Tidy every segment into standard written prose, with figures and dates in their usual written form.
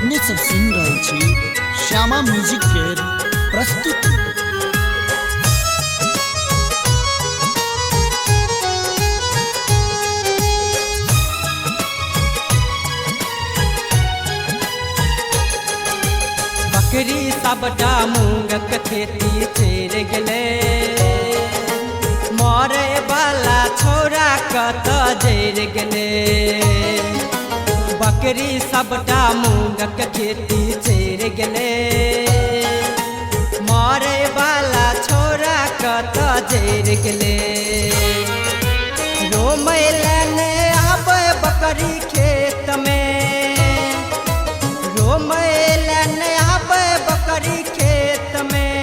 अपने सब सुन रहे छी श्यामा म्यूजिक केर प्रस्तुति। बकरी सबटा मूंगक खेती चढ़ गेले, मरे वाला छोरा कत जड़ गेले। बकरी सबटा मूंगक खेती चढ़ गेले, मरे वाला छोरा कत जड़ गेले। रोमै लेने आबै बकरी खेत में, रोमै लेने आबै बकरी खेत में।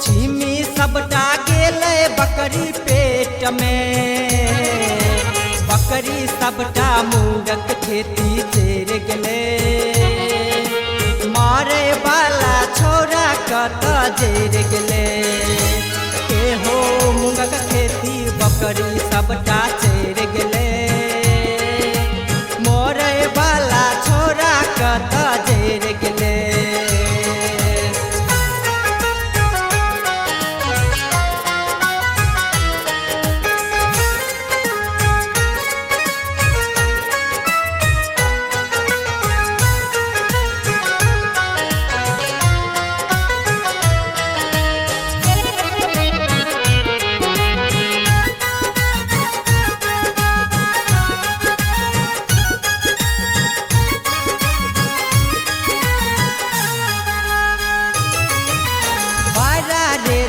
छिमी सबटा गेलै बकरी पेट में, बकरी सबटा मूंगक खेती चढ़ गेले, मारे वाला छोरा कत जड़ गेले। हो मूंगक खेती बकरी सबटा चढ़ गेले, मोरे वाला छोरा कत जड़ गेले।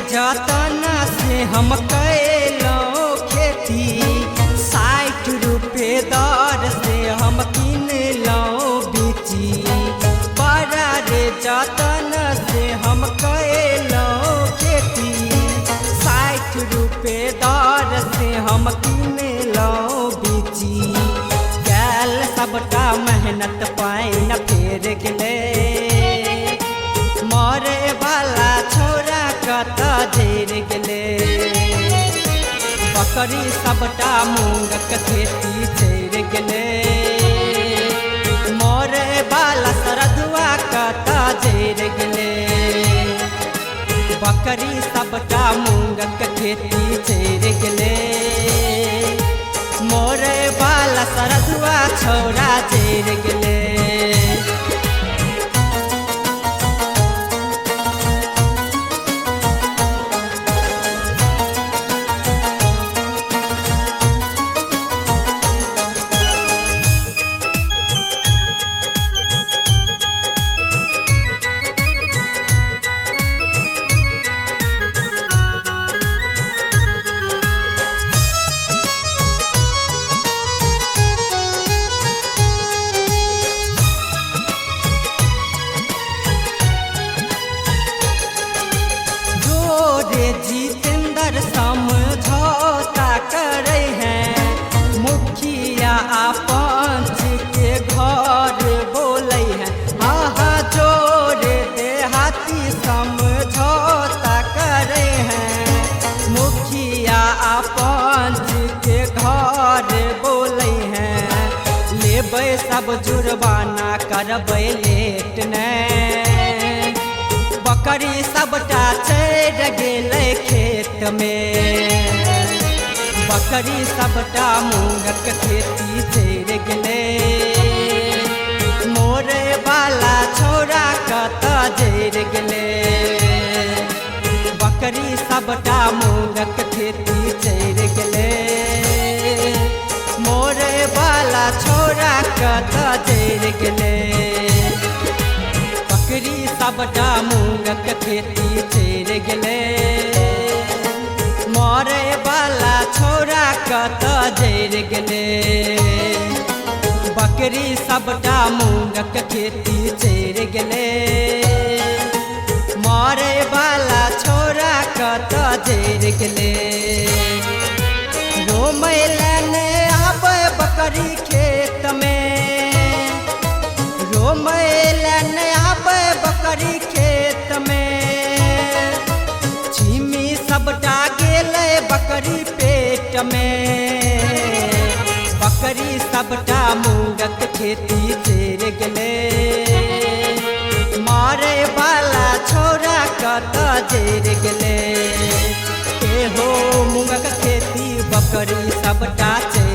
जतन से हम कैलौं खेती, 60 रुपए दर से हम किनलौं बीची। बड़ा रे जतन से हम कैलौं खेती, 60 रुपए दर से हम किनलौं बीची। कैल सबटा मेहनत पाइन फेर गेले, मरे वाला छोरा कत जड़ गेले। बकरी सबटा मूंगक खेती चढ़ गेले, मरे वाला सरधुआ कत जड़ गेले। बकरी सबटा मूंगक खेती चढ़ गेले, मरे वाला सरधुआ छोरा जड़ गेले। जितेंद्र समझौता करे हैं, मुखिया आ पंच के घर बोले हैं। हाँ जोड़े देहाती समझौता करे हैं, मुखिया आ पंच के घर बोले हैं। लेबै सब जुर्माना करबै लेट ने, बकरी सबटा चढ़ गेलै खेत में। बकरी सबटा मूंगक खेती चढ़ गेले, मोरे वाला छोरा कत जड़ गेले। बकरी सबटा मूंगक खेती चढ़ गेले, मोरे वाला छोरा कत जड़ गेले। बकरी सबटा मूंगक खेती चढ़ गेले, मरे वाला छोरा कत जड़ गेले। बकरी सबटा मूंगक खेती चढ़ गेले, मरे वाला छोरा कत जड़ गेले। रोमै लेने आबै बकरी खेत में, रोमै लेने आबै बकरी खेत में। छिमी सबटा गेलै बकरी पेट में, बकरी सबटा मूंग मुंगक खेती चेर गेले मारे वाला छोरा कत जेर गेले ए हो मुंगक खेती बकरी सबटा चेर